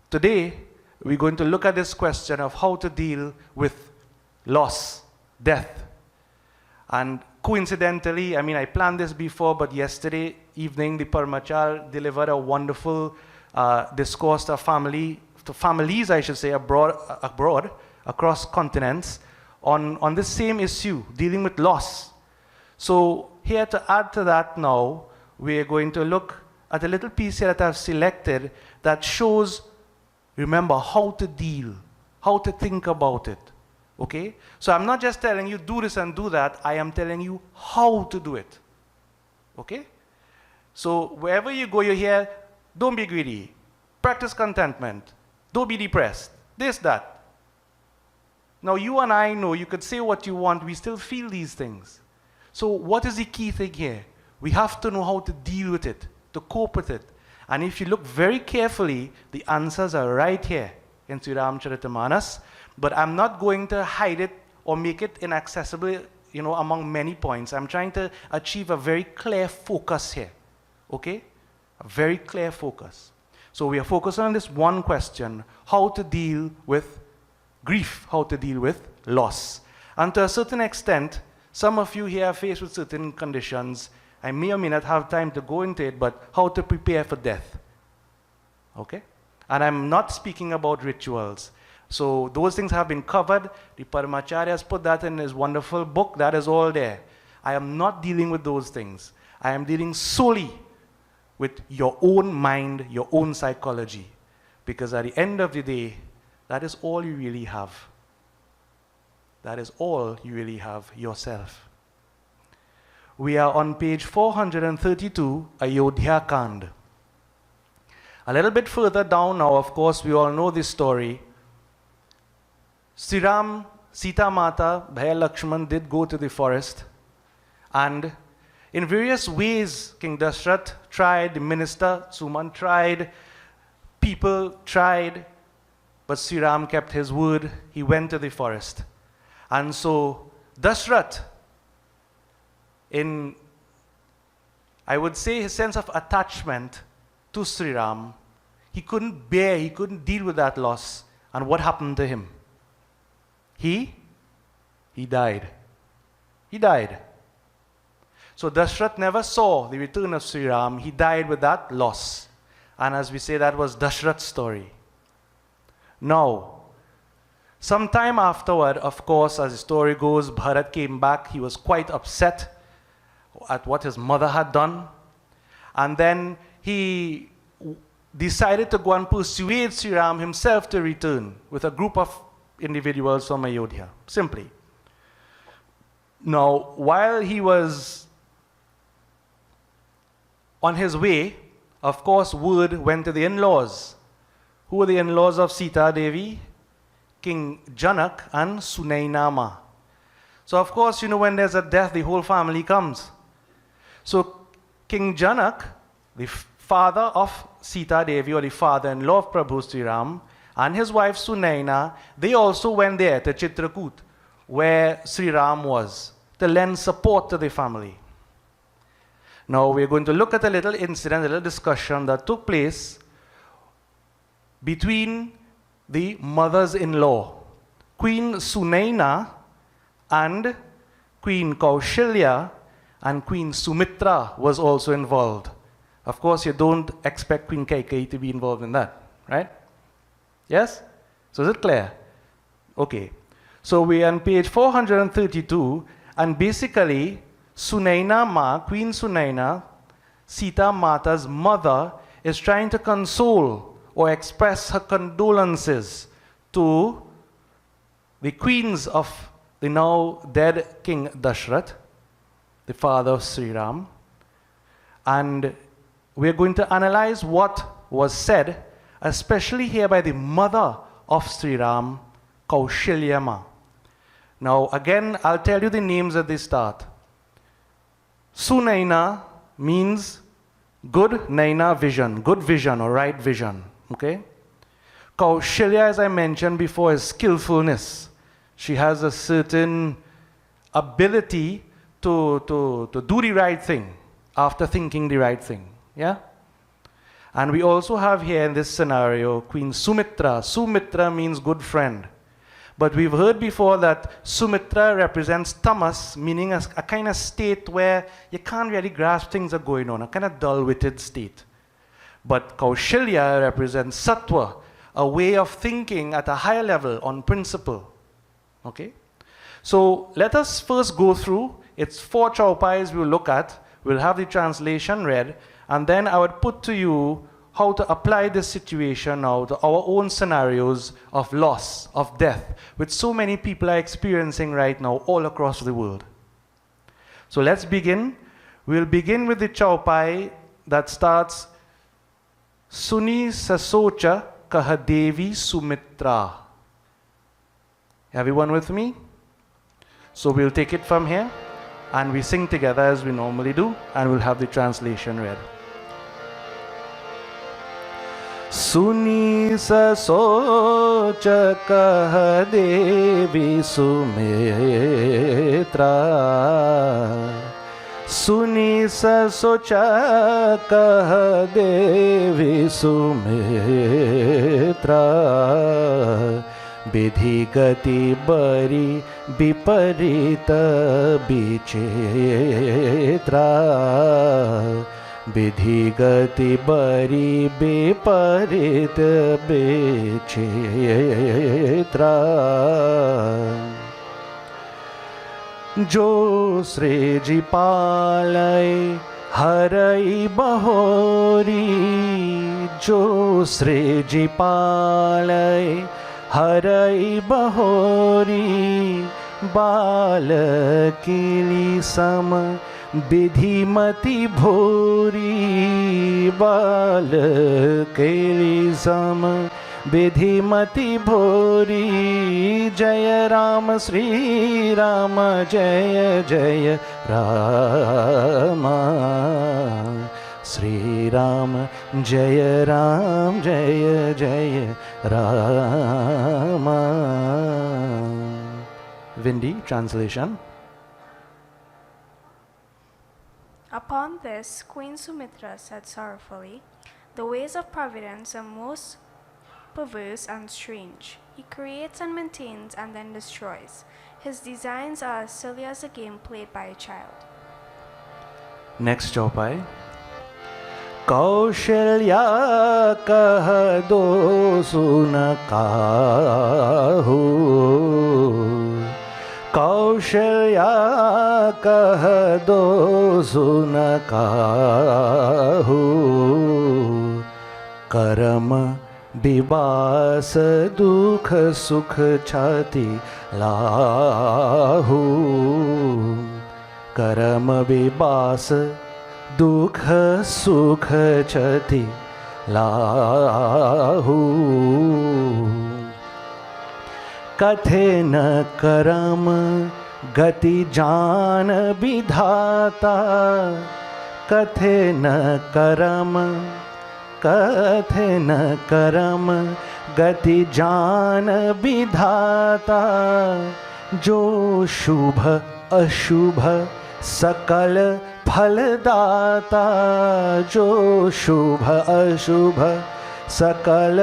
Today, we're going to look at this question of how to deal with loss, death. And coincidentally, I planned this before, but yesterday evening, the Paramachar delivered a wonderful discourse to families, I should say, abroad, across continents, on this same issue, dealing with loss. So here to add to that now, we're going to look at a little piece here that I've selected that shows, remember, how to deal, how to think about it. Okay? So I'm not just telling you do this and do that, I am telling you how to do it. Okay? So wherever you go, you hear, don't be greedy, practice contentment, don't be depressed, this, that. Now you and I know you could say what you want, we still feel these things. So what is the key thing here? We have to know how to deal with it, to cope with it. And if you look very carefully, the answers are right here in Sri Ramcharitamanas. But I'm not going to hide it or make it inaccessible, among many points. I'm trying to achieve a very clear focus here. Okay? A very clear focus. So we are focusing on this one question, how to deal with grief, how to deal with loss. And to a certain extent, some of you here are faced with certain conditions. I may or may not have time to go into it, but how to prepare for death. Okay? And I'm not speaking about rituals. So those things have been covered. The Paramacharya has put that in his wonderful book. That is all there. I am not dealing with those things. I am dealing solely with your own mind, your own psychology. Because at the end of the day, that is all you really have. That is all you really have, yourself. We are on page 432, Ayodhya Kand. A little bit further down now, of course, we all know this story. Sri Ram, Sita Mata, Bhaya Lakshman did go to the forest. And in various ways, King Dashrath tried, the minister, Suman tried, people tried, but Sri Ram kept his word. He went to the forest. And so Dashrath, in, I would say, his sense of attachment to Sri Ram, he couldn't deal with that loss. And what happened to him? He died. He died. So Dashrath never saw the return of Sri Ram. He died with that loss. And as we say, that was Dashrath's story. Now, sometime afterward, of course, as the story goes, Bharat came back. He was quite upset at what his mother had done. And then he decided to go and persuade Sri Ram himself to return with a group of individuals from Ayodhya, simply. Now, while he was on his way, of course, word went to the in-laws. Who were the in-laws of Sita Devi? King Janak and Sunainama. So, of course, when there's a death, the whole family comes. So, King Janak, the father of Sita Devi, or the father-in-law of Prabhu Sri Ram, and his wife Sunaina, they also went there to Chitrakoot, where Sri Ram was, to lend support to the family. Now we're going to look at a little incident, a little discussion that took place between the mothers-in-law, Queen Sunaina and Queen Kaushalya, and Queen Sumitra was also involved. Of course, you don't expect Queen Kaikeyi to be involved in that, right? Yes? So is it clear? Okay. So we're on page 432, and basically, Sunaina Ma, Queen Sunaina, Sita Mata's mother, is trying to console or express her condolences to the queens of the now dead King Dashrath, the father of Sri Ram. And we're going to analyze what was said, especially here by the mother of Sri Ram, Kaushalya Ma. Now again, I'll tell you the names at the start. Sunaina means good Naina vision, good vision or right vision. Okay? Kaushalya, as I mentioned before, is skillfulness. She has a certain ability to do the right thing after thinking the right thing. Yeah? And we also have here in this scenario Queen Sumitra. Sumitra means good friend. But we've heard before that Sumitra represents tamas, meaning a kind of state where you can't really grasp things are going on, a kind of dull-witted state. But Kaushalya represents sattva, a way of thinking at a higher level on principle. Okay? So let us first go through. It's 4 chaupais we'll look at. We'll have the translation read, and then I would put to you how to apply this situation now to our own scenarios of loss, of death, which so many people are experiencing right now all across the world. So let's begin. We'll begin with the chaupai that starts Suni Sasocha Kahadevi Sumitra. Everyone with me? So we'll take it from here and we sing together as we normally do, and we'll have the translation read. Suni Sasocha Kahadevi Sumitra. Suni Sasocha Kahadevi Sumitra. Vidhi gati bari viparita bichitra. Vidhi gati bari viparita bichitra. जो श्रेजी पालय हरई बहोरी. जो श्रेजी पालय हरई बहोरी. बालकिली सम विधिमति भोरी. बालकिली सम विधिमति भोरी. जय राम श्री राम जय जय राम. श्री राम जय जय Ram. Vindi, translation. Upon this, Queen Sumitra said sorrowfully, "The ways of Providence are most perverse and strange. He creates and maintains and then destroys. His designs are as silly as a game played by a child." Next chaupai. Kaushalya kah do sun kahu. Kaushalya kah do sun kahu. Karam विवास दुख सुख छाति लाहु. करम विवास दुख सुख छति लाहु. कथे न करम गति जान विधाता. कथे न करम कथे न करम गति जान विधाता. जो शुभ अशुभ सकल फलदाता. जो शुभ अशुभ सकल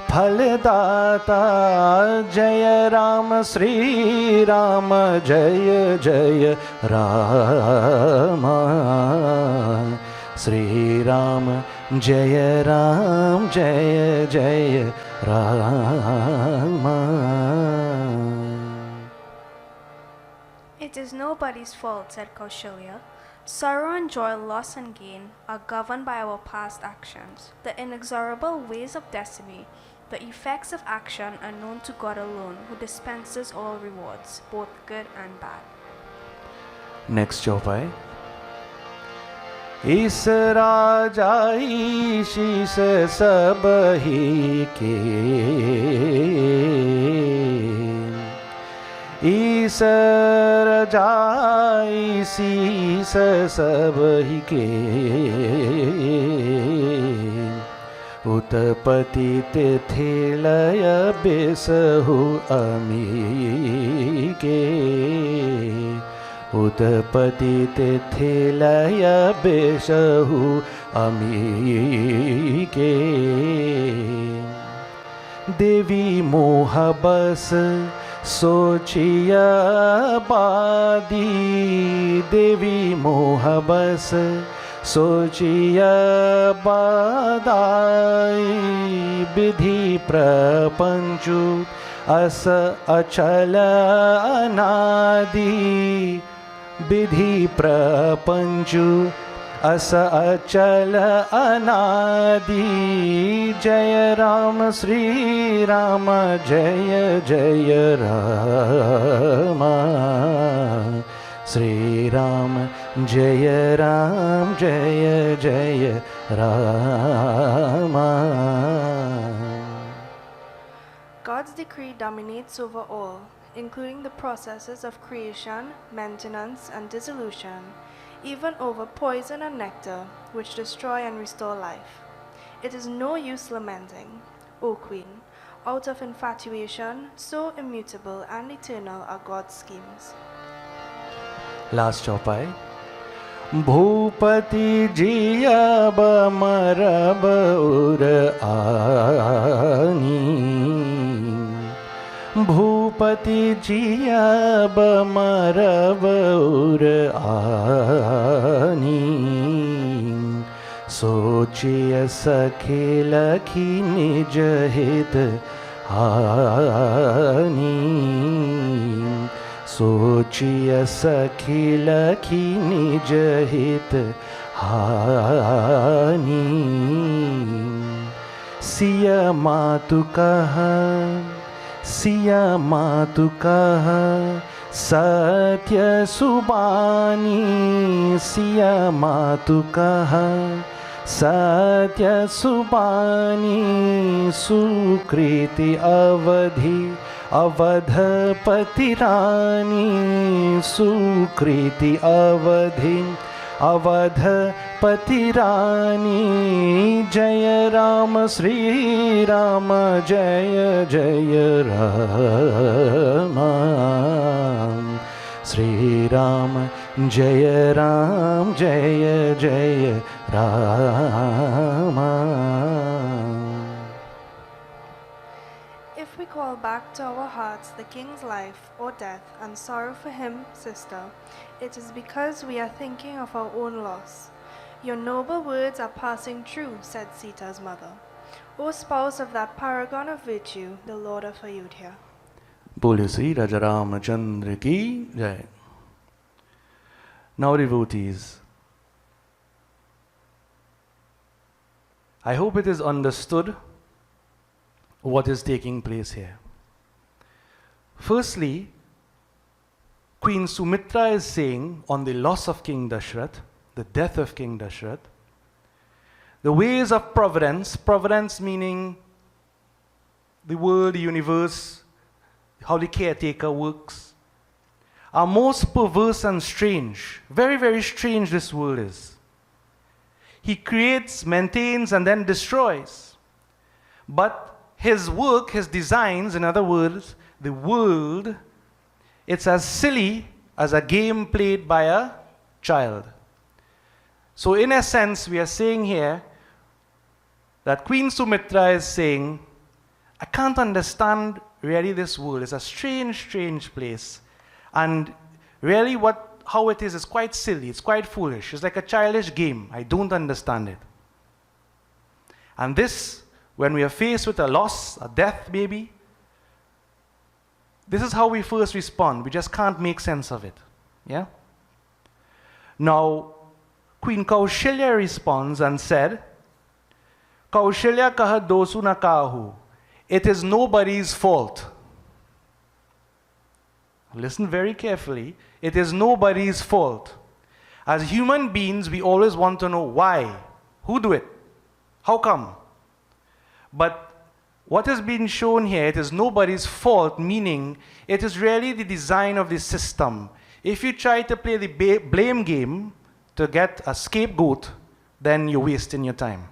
फलदाता. जय राम श्री राम जय जय राम. श्री राम जय जय Ram. It is nobody's fault, said Kaushalya. Sorrow and joy, loss and gain are governed by our past actions. The inexorable ways of destiny, the effects of action are known to God alone, who dispenses all rewards, both good and bad. Next chaupai. इस राजा शीस सब ही के. इस राजा शीस सब ही के. उत्पत्ति तिथिलय बेसहु अमी के. उत्पतित थिलय बेसहु अमीके देवी मोह बस सोचिया बादी देवी मोह बस सोचिया बादाई विधि प्रपंचु अस अचल अनादि विधि प्रपंचु अस अचल अनादि जय राम श्री राम जय जय राम श्री राम जय जय Ram. God's decree dominates over all, including the processes of creation, maintenance, and dissolution, even over poison and nectar, which destroy and restore life. It is no use lamenting, O Queen, out of infatuation, so immutable and eternal are God's schemes. Last chaupai. Bhupathi जियब मरब उर आनी भूपति जियब मरब उर आनी सोचिय सखी लखी निज हित हानि सोचिय सखी लखी निज हित हानि सिया मातु कह सत्य सुबानी सिया मातु कह सत्य सुबानी सुकृति अवधपति रानी सुकृति अवधपति रानी जय राम श्री राम जय जय राम श्री राम जय जय Ram. If we call back to our hearts the king's life or death and sorrow for him, sister, it is because we are thinking of our own loss. Your noble words are passing true, said Sita's mother. O spouse of that paragon of virtue, the Lord of Ayodhya. Bole Sri Raja Ramachandra ki jai. Now devotees, I hope it is understood what is taking place here. Firstly, Queen Sumitra is saying on the loss of King Dashrath, the death of King Dashrath, the ways of providence, providence meaning the world, the universe, how the caretaker works, are most perverse and strange. Very, very strange this world is. He creates, maintains, and then destroys. But his work, his designs, in other words, the world, it's as silly as a game played by a child. So in a sense, we are saying here that Queen Sumitra is saying, I can't understand really this world. It's a strange, strange place. And really how it is quite silly. It's quite foolish. It's like a childish game. I don't understand it. And this, when we are faced with a loss, a death maybe, this is how we first respond. We just can't make sense of it. Yeah? Now, Queen Kaushalya responds and said, Kaushalya kaha dosu na kahu. It is nobody's fault. Listen very carefully. It is nobody's fault. As human beings, we always want to know why. Who do it? How come? But what is being shown here, it is nobody's fault, meaning it is really the design of the system. If you try to play the blame game to get a scapegoat, then you're wasting your time.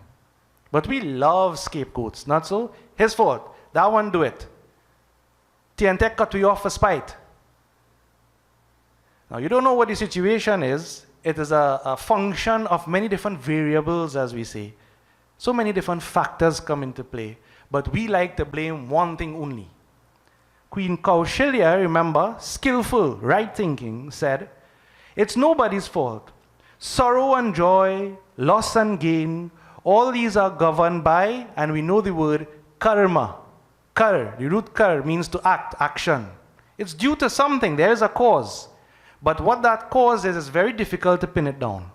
But we love scapegoats, not so? His fault. That one do it. Tiantek cut you off for spite. Now, you don't know what the situation is. It is a function of many different variables, as we say. So many different factors come into play. But we like to blame one thing only. Queen Kaushalya, remember, skillful, right thinking, said, it's nobody's fault. Sorrow and joy, loss and gain, all these are governed by, and we know the word karma. Kar, the root kar means to act, action. It's due to something, there is a cause. But what that cause is very difficult to pin it down.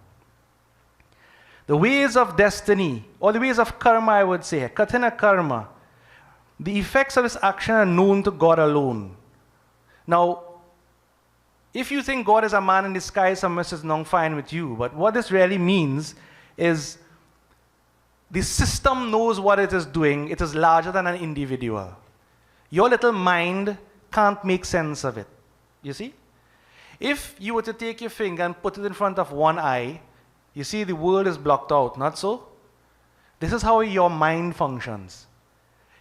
The ways of destiny, or the ways of karma, I would say, kathina karma, the effects of this action are known to God alone. Now, if you think God is a man in disguise, some message is fine with you. But what this really means is the system knows what it is doing. It is larger than an individual. Your little mind can't make sense of it. You see? If you were to take your finger and put it in front of one eye, you see the world is blocked out, not so? This is how your mind functions.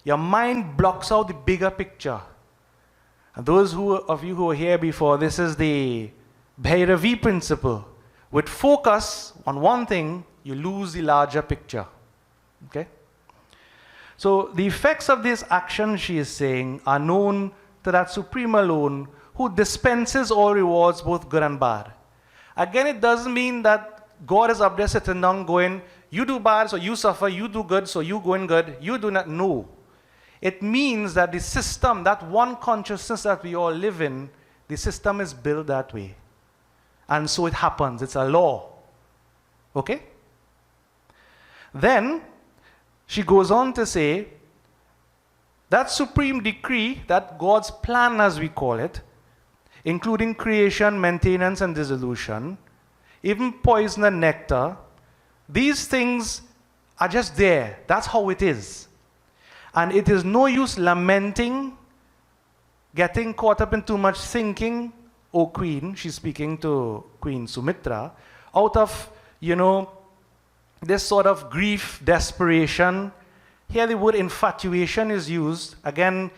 Your mind blocks out the bigger picture. And those of you who were here before, this is the Bhairavi principle. With focus on one thing, you lose the larger picture. Okay? So the effects of this action, she is saying, are known to that Supreme alone, who dispenses all rewards, both good and bad. Again, it doesn't mean that God is up there sitting down going, you do bad, so you suffer, you do good, so you go in good, you do not know. It means that the system, that one consciousness that we all live in, the system is built that way. And so it happens, it's a law. Okay? Then, she goes on to say, that supreme decree, that God's plan as we call it, including creation, maintenance, and dissolution, even poison and nectar, these things are just there. That's how it is. And it is no use lamenting, getting caught up in too much thinking, O Queen, she's speaking to Queen Sumitra, out of, this sort of grief, desperation. Here the word infatuation is used. Again,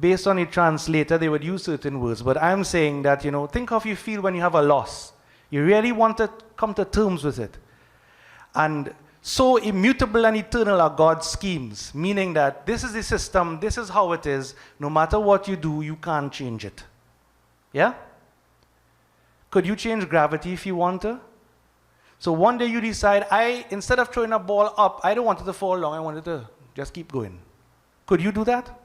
based on a translator, they would use certain words. But I'm saying that, think how you feel when you have a loss. You really want to come to terms with it. And so immutable and eternal are God's schemes, meaning that this is the system, this is how it is. No matter what you do, you can't change it. Yeah? Could you change gravity if you want to? So one day you decide, instead of throwing a ball up, I don't want it to fall down, I want it to just keep going. Could you do that?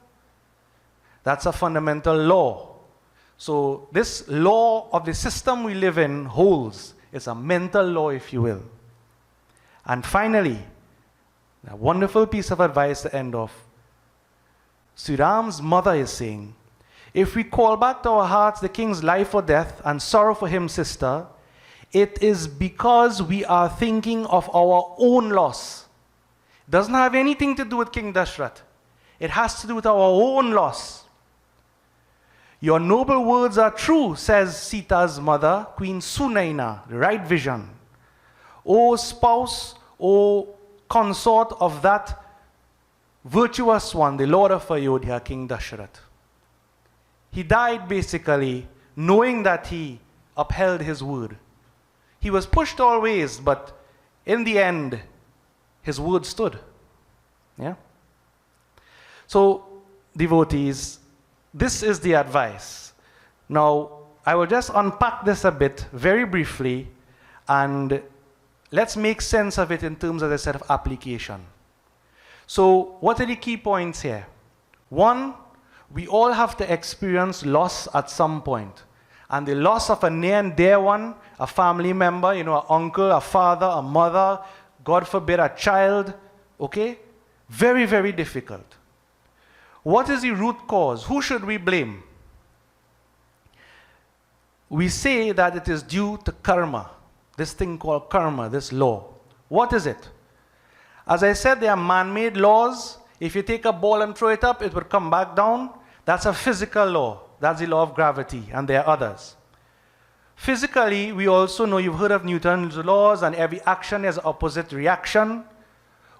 That's a fundamental law. So this law of the system we live in holds. It's a mental law, if you will. And finally, a wonderful piece of advice to end off. Sri Ram's mother is saying, if we call back to our hearts the king's life or death and sorrow for him, sister, it is because we are thinking of our own loss. It doesn't have anything to do with King Dashrath. It has to do with our own loss. Your noble words are true, says Sita's mother, Queen Sunaina, the right vision. O spouse, O consort of that virtuous one, the Lord of Ayodhya, King Dashrath. He died basically knowing that he upheld his word. He was pushed all ways, but in the end, his word stood. Yeah? So, devotees, this is the advice. Now, I will just unpack this a bit, very briefly, and let's make sense of it in terms of a set of application. So, what are the key points here? One, we all have to experience loss at some point. And the loss of a near and dear one, a family member, an uncle, a father, a mother, God forbid, a child, okay? Very, very difficult. What is the root cause? Who should we blame? We say that it is due to karma, this thing called karma, this law. What is it? As I said, they are man-made laws. If you take a ball and throw it up, it will come back down. That's a physical law. That's the law of gravity, and there are others. Physically, we also know, you've heard of Newton's laws, and every action has opposite reaction.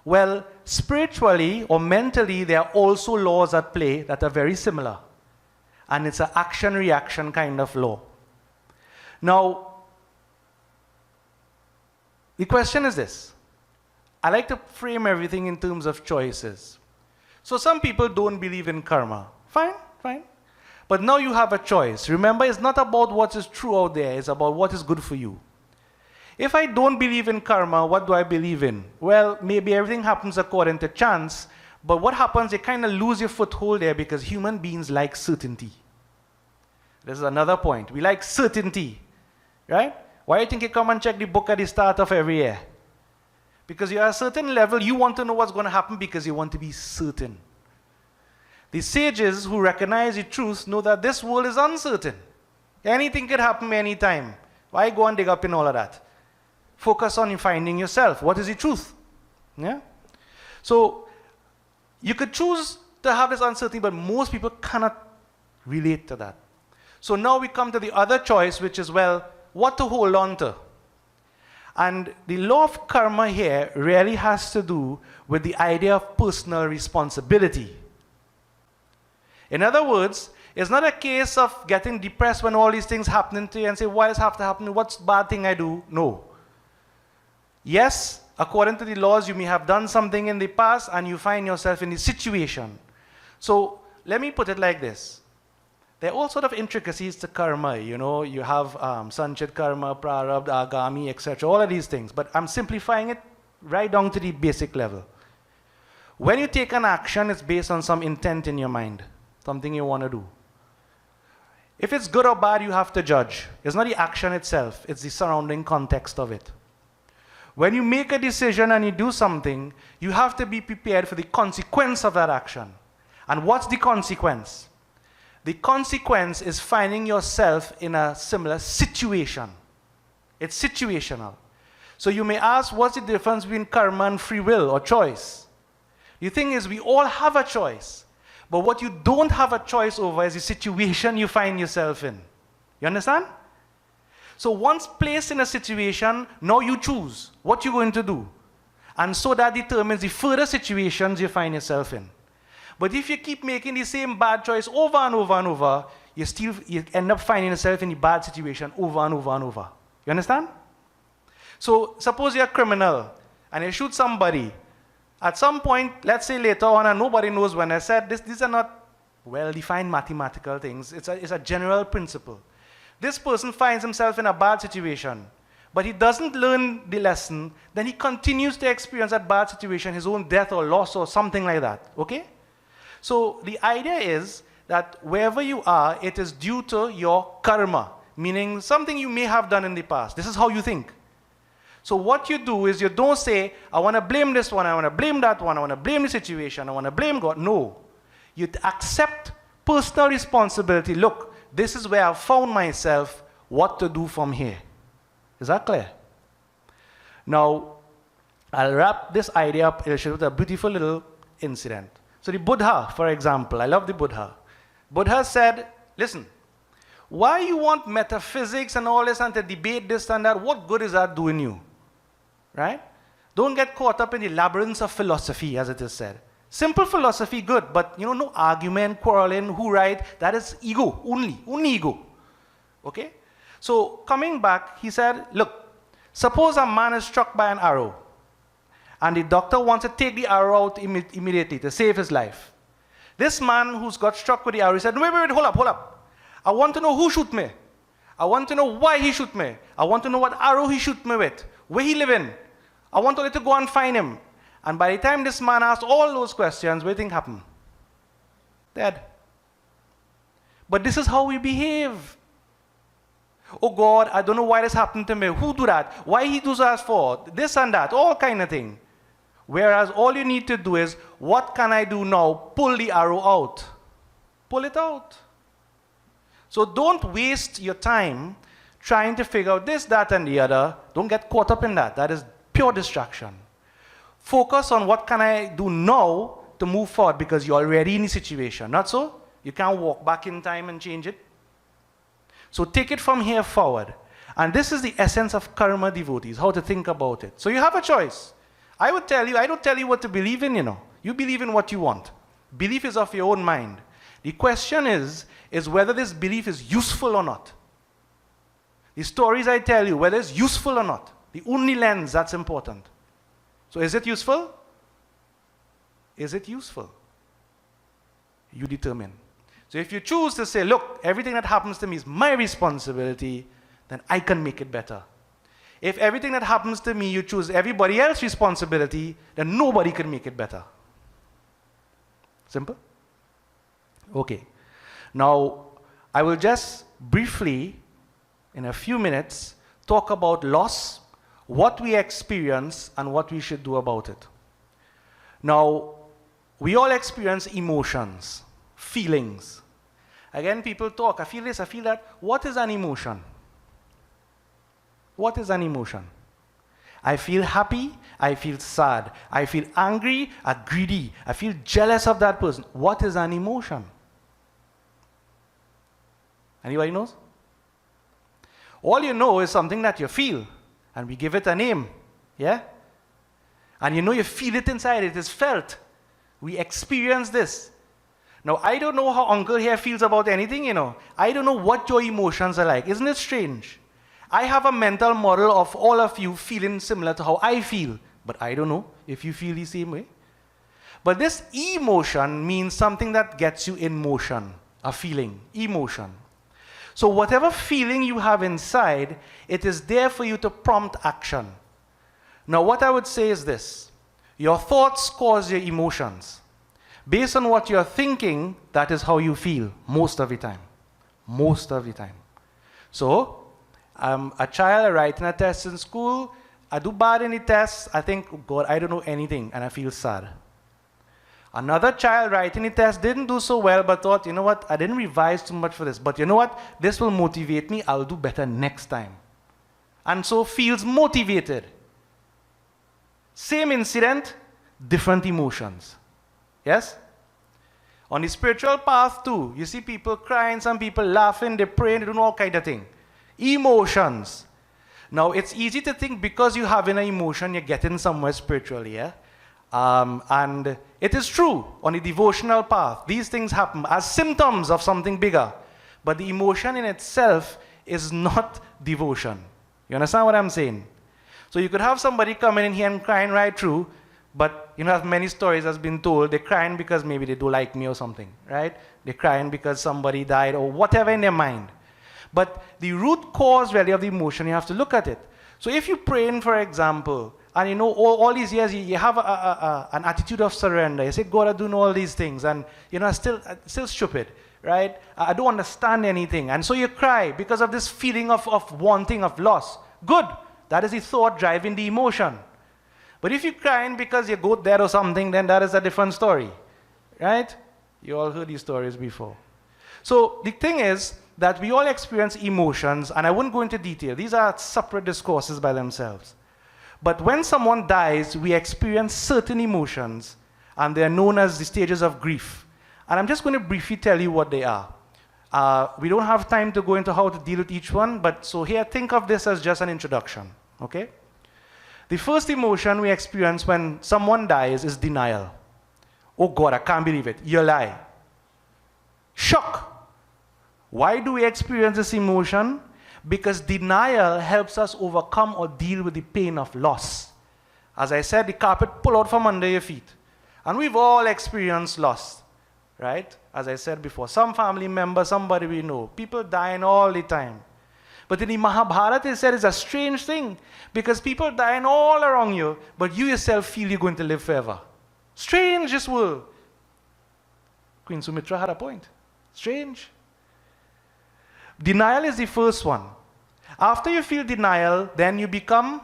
Well, spiritually or mentally, there are also laws at play that are very similar. And it's an action-reaction kind of law. Now, the question is this. I like to frame everything in terms of choices. So some people don't believe in karma. Fine, fine. But now you have a choice. Remember, it's not about what is true out there. It's about what is good for you. If I don't believe in karma, what do I believe in? Well, maybe everything happens according to chance, but what happens, you kind of lose your foothold there because human beings like certainty. This is another point. We like certainty, right? Why do you think you come and check the book at the start of every year? Because you're at a certain level, you want to know what's going to happen because you want to be certain. The sages who recognize the truth know that this world is uncertain. Anything could happen anytime. Why go and dig up in all of that? Focus on finding yourself. What is the truth? Yeah? So, you could choose to have this uncertainty, but most people cannot relate to that. So now we come to the other choice, which is, well, what to hold on to. And the law of karma here really has to do with the idea of personal responsibility. In other words, it's not a case of getting depressed when all these things happening to you and say, why does this have to happen? What's the bad thing I do? No. Yes, according to the laws, you may have done something in the past and you find yourself in the situation. So let me put it like this. There are all sort of intricacies to karma. You know, you have sanchit karma, prarabdha, agami, etc. All of these things. But I'm simplifying it right down to the basic level. When you take an action, it's based on some intent in your mind. Something you want to do. If it's good or bad, you have to judge. It's not the action itself. It's the surrounding context of it. When you make a decision and you do something, you have to be prepared for the consequence of that action. And what's the consequence? The consequence is finding yourself in a similar situation. It's situational. So you may ask, what's the difference between karma and free will or choice? The thing is, we all have a choice. But what you don't have a choice over is the situation you find yourself in. You understand? So once placed in a situation, now you choose what you're going to do. And so that determines the further situations you find yourself in. But if you keep making the same bad choice over and over and over, you end up finding yourself in the bad situation over and over and over. You understand? So suppose you're a criminal and you shoot somebody. At some point, let's say later on, and nobody knows when I said this, these are not well-defined mathematical things. It's a general principle. This person finds himself in a bad situation, but he doesn't learn the lesson, then he continues to experience that bad situation, his own death or loss or something like that. Okay? So the idea is that wherever you are, it is due to your karma, meaning something you may have done in the past. This is how you think. So what you do is you don't say, I want to blame this one, I want to blame that one, I want to blame the situation, I want to blame God. No. You accept personal responsibility. Look, this is where I've found myself, what to do from here. Is that clear? Now, I'll wrap this idea up with a beautiful little incident. So the Buddha, for example, I love the Buddha. Buddha said, listen, why you want metaphysics and all this and to debate this and that, what good is that doing you? Right? Don't get caught up in the labyrinths of philosophy, as it is said. Simple philosophy, good, but no argument, quarreling, who right, that is ego, only ego. Okay? So coming back, he said, look, suppose a man is struck by an arrow, and the doctor wants to take the arrow out immediately to save his life. This man who's got struck with the arrow, he said, wait, hold up. I want to know who shoot me. I want to know why he shoot me. I want to know what arrow he shoot me with, where he live in. I want to go and find him. And by the time this man asked all those questions, what do you think happened? Dead. But this is how we behave. Oh God, I don't know why this happened to me. Who do that? Why he does that for? This and that, all kind of thing. Whereas all you need to do is, what can I do now? Pull the arrow out. Pull it out. So don't waste your time trying to figure out this, that, and the other. Don't get caught up in that. That is pure distraction. Focus on what can I do now to move forward because you're already in the situation. Not so? You can't walk back in time and change it. So take it from here forward. And this is the essence of karma devotees, how to think about it. So you have a choice. I would tell you, I don't tell you what to believe in, You believe in what you want. Belief is of your own mind. The question is whether this belief is useful or not. The stories I tell you, whether it's useful or not, the only lens that's important. So is it useful? Is it useful? You determine. So if you choose to say, look, everything that happens to me is my responsibility, then I can make it better. If everything that happens to me, you choose everybody else's responsibility, then nobody can make it better. Simple? Okay. Now, I will just briefly, in a few minutes, talk about loss, what we experience, and what we should do about it. Now, we all experience emotions, feelings. Again, people talk, I feel this, I feel that. What is an emotion? What is an emotion? I feel happy, I feel sad, I feel angry, or greedy, I feel jealous of that person. What is an emotion? Anybody knows? All you know is something that you feel, and we give it a name, yeah? And you know you feel it inside, it is felt. We experience this. Now, I don't know how Uncle here feels about anything, you know. I don't know what your emotions are like. Isn't it strange? I have a mental model of all of you feeling similar to how I feel, but I don't know if you feel the same way. But this emotion means something that gets you in motion, a feeling, emotion. So whatever feeling you have inside, it is there for you to prompt action. Now what I would say is this. Your thoughts cause your emotions. Based on what you're thinking, that is how you feel most of the time. Most of the time. So, a child writing a test in school, I do bad in the test, I think, oh God, I don't know anything, and I feel sad. Another child writing the test didn't do so well, but thought, you know what, I didn't revise too much for this, but you know what, this will motivate me, I'll do better next time. And so feels motivated. Same incident, different emotions. Yes? On the spiritual path too, you see people crying, some people laughing, they praying, they doing all kind of thing. Emotions. Now, it's easy to think because you have an emotion, you're getting somewhere spiritually, yeah? And it is true on the devotional path. These things happen as symptoms of something bigger. But the emotion in itself is not devotion. You understand what I'm saying? So you could have somebody coming in here and crying right through, but you know, as many stories has been told, they're crying because maybe they don't like me or something, right? They're crying because somebody died or whatever in their mind. But the root cause really of the emotion, you have to look at it. So if you're praying, for example, and you know all these years you have an attitude of surrender. You say, God, I do know all these things, and you know, I'm still stupid, right? I don't understand anything. And so you cry because of this feeling of wanting, of loss. Good. That is the thought driving the emotion. But if you're crying because you go there or something, then that is a different story, right? You all heard these stories before. So the thing is that we all experience emotions, and I wouldn't go into detail. These are separate discourses by themselves. But when someone dies, we experience certain emotions, and they are known as the stages of grief. And I'm just going to briefly tell you what they are. We don't have time to go into how to deal with each one, but so here, think of this as just an introduction, okay? The first emotion we experience when someone dies is denial. Oh God, I can't believe it. You lie. Shock. Why do we experience this emotion? Because denial helps us overcome or deal with the pain of loss. As I said, the carpet pull out from under your feet. And we've all experienced loss, right? As I said before, some family member, somebody we know, people dying all the time. But in the Mahabharata, it said it's a strange thing because people dying all around you, but you yourself feel you're going to live forever. Strange this world. Queen Sumitra had a point. Strange. Denial is the first one. After you feel denial, then you become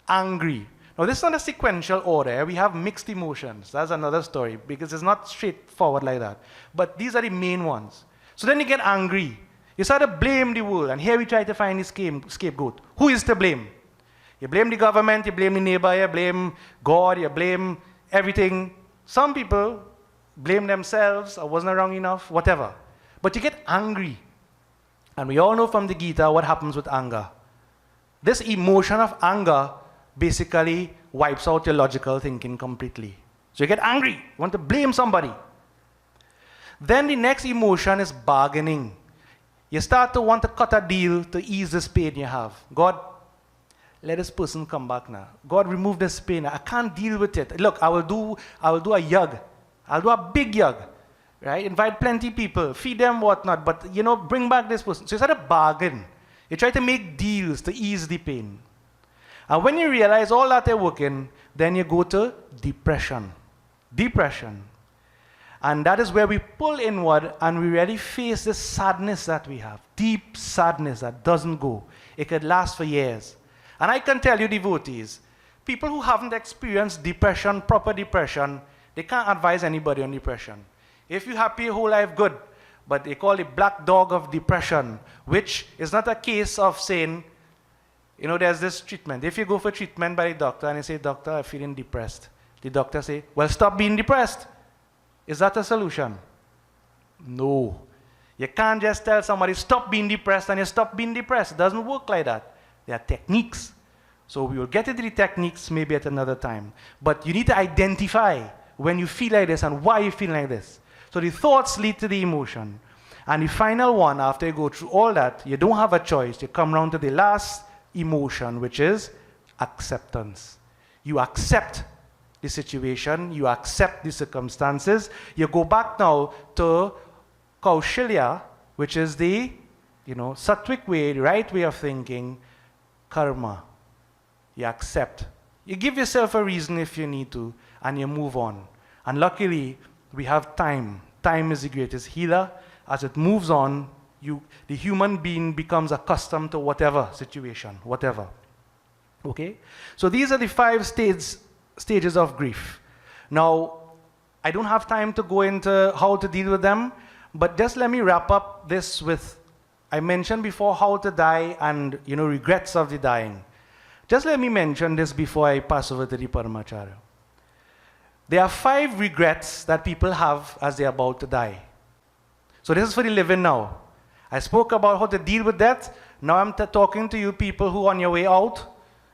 angry. Now, this is not a sequential order. We have mixed emotions. That's another story because it's not straightforward like that. But these are the main ones. So then you get angry. You start to blame the world. And here we try to find the scapegoat. Who is to blame? You blame the government, you blame the neighbor, you blame God, you blame everything. Some people blame themselves, I wasn't around enough, whatever. But you get angry. And we all know from the Gita what happens with anger. This emotion of anger basically wipes out your logical thinking completely. So you get angry, you want to blame somebody. Then the next emotion is bargaining. You start to want to cut a deal to ease this pain you have. God, let this person come back now. God, remove this pain. I can't deal with it. Look, I will do a yug. I'll do a big yug. Right? Invite plenty people, feed them whatnot, but bring back this person. So it's not a bargain. You try to make deals to ease the pain. And when you realize all that ain't working, then you go to depression. Depression. And that is where we pull inward and we really face this sadness that we have. Deep sadness that doesn't go. It could last for years. And I can tell you, devotees, people who haven't experienced depression, proper depression, they can't advise anybody on depression. If you're happy your whole life, good. But they call it black dog of depression, which is not a case of saying, there's this treatment. If you go for treatment by the doctor and you say, doctor, I'm feeling depressed. The doctor say, well, stop being depressed. Is that a solution? No. You can't just tell somebody, stop being depressed, and you stop being depressed. It doesn't work like that. There are techniques. So we will get into the techniques maybe at another time. But you need to identify when you feel like this and why you feel like this. So the thoughts lead to the emotion. And the final one, after you go through all that, you don't have a choice. You come round to the last emotion, which is acceptance. You accept the situation. You accept the circumstances. You go back now to Kaushalya, which is the, sattvic way, the right way of thinking, karma. You accept. You give yourself a reason if you need to, and you move on. And luckily, we have time. Time is the greatest healer. As it moves on, the human being becomes accustomed to whatever situation, whatever. Okay? So these are the 5 stages of grief. Now, I don't have time to go into how to deal with them, but just let me wrap up this with, I mentioned before how to die and, regrets of the dying. Just let me mention this before I pass over to the Paramacharya. There are 5 regrets that people have as they're about to die. So this is for the living now. I spoke about how to deal with death. Now I'm talking to you people who are on your way out,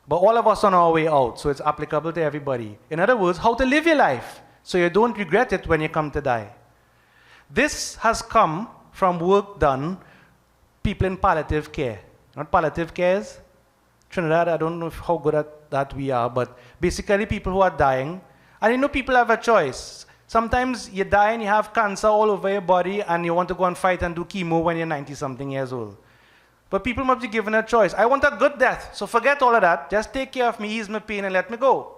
but all of us on our way out, so it's applicable to everybody. In other words, how to live your life so you don't regret it when you come to die. This has come from work done, people in palliative care. Not palliative cares. Trinidad, I don't know how good at that we are, but basically people who are dying. And people have a choice. Sometimes you die and you have cancer all over your body and you want to go and fight and do chemo when you're 90-something years old. But people must be given a choice. I want a good death, so forget all of that. Just take care of me, ease my pain, and let me go.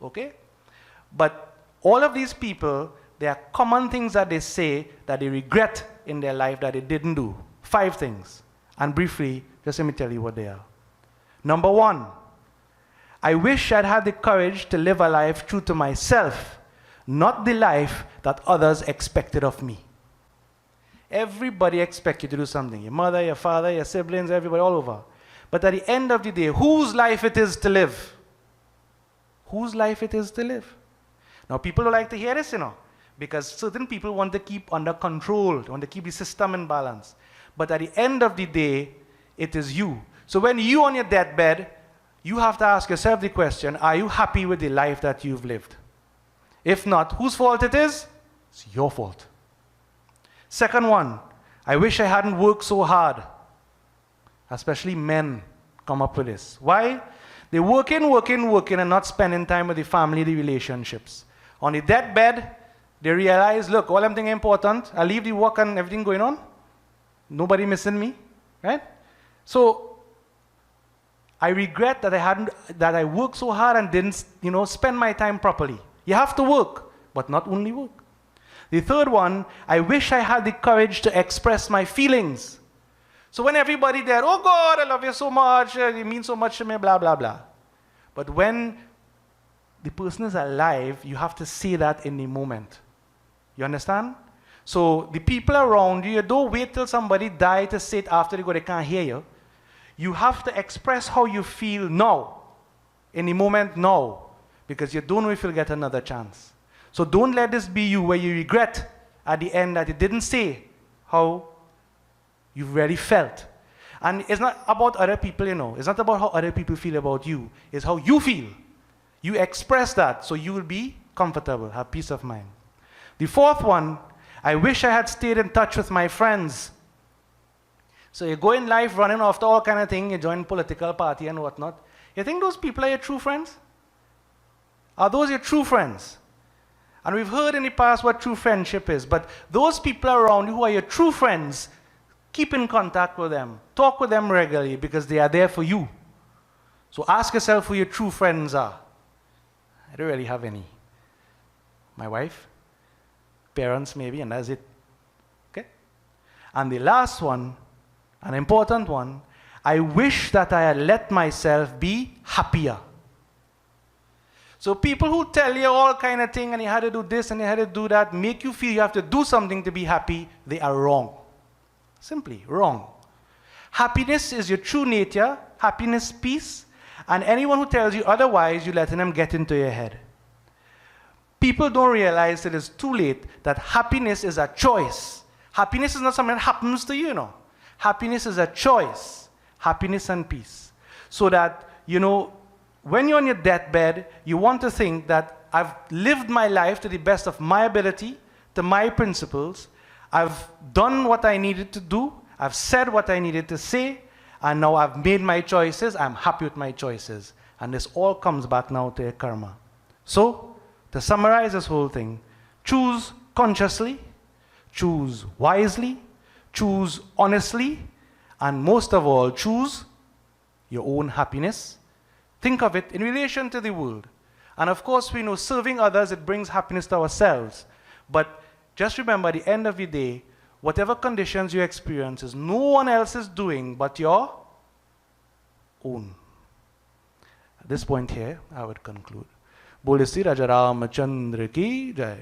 Okay? But all of these people, there are common things that they say that they regret in their life that they didn't do. 5 things. And briefly, just let me tell you what they are. Number 1, I wish I'd had the courage to live a life true to myself, not the life that others expected of me. Everybody expects you to do something. Your mother, your father, your siblings, everybody, all over. But at the end of the day, whose life it is to live? Whose life it is to live? Now, people don't like to hear this, because certain people want to keep under control, want to keep the system in balance. But at the end of the day, it is you. So when you on your deathbed, you have to ask yourself the question, are you happy with the life that you've lived? If not, whose fault it is? It's your fault. Second one, I wish I hadn't worked so hard. Especially men come up with this. Why? They're working, and not spending time with the family, the relationships. On the deathbed, they realize, look, all I'm thinking important, I leave the work and everything going on. Nobody missing me, right? So, I regret that I worked so hard and didn't, spend my time properly. You have to work, but not only work. The third one, I wish I had the courage to express my feelings. So when everybody there, oh God, I love you so much, you mean so much to me, blah, blah, blah. But when the person is alive, you have to say that in the moment. You understand? So the people around you, don't wait till somebody dies to say it after they can't hear you. You have to express how you feel now, in the moment now, because you don't know if you'll get another chance. So don't let this be you where you regret at the end that you didn't say how you really felt. And it's not about other people, It's not about how other people feel about you. It's how you feel. You express that so you will be comfortable, have peace of mind. The fourth one, I wish I had stayed in touch with my friends. So you go in life running after all kind of thing, you join political party and whatnot. You think those people are your true friends? Are those your true friends? And we've heard in the past what true friendship is, but those people around you who are your true friends, keep in contact with them. Talk with them regularly because they are there for you. So ask yourself who your true friends are. I don't really have any. My wife, parents maybe, and that's it. Okay? And the last one, an important one, I wish that I had let myself be happier. So people who tell you all kind of thing and you had to do this and you had to do that, make you feel you have to do something to be happy, they are wrong. Simply wrong. Happiness is your true nature, happiness, peace, and anyone who tells you otherwise, you're letting them get into your head. People don't realize it is too late that happiness is a choice. Happiness is not something that happens to you, no. Happiness is a choice. Happiness and peace. So that, when you're on your deathbed, you want to think that I've lived my life to the best of my ability, to my principles. I've done what I needed to do. I've said what I needed to say. And now I've made my choices. I'm happy with my choices. And this all comes back now to your karma. So, to summarize this whole thing, choose consciously, choose wisely, choose honestly, and most of all, choose your own happiness. Think of it in relation to the world. And of course, we know serving others, it brings happiness to ourselves. But just remember, at the end of the day, whatever conditions you experience is no one else's doing but your own. At this point here, I would conclude. Bole Sri Raja Ramachandra ki Jai.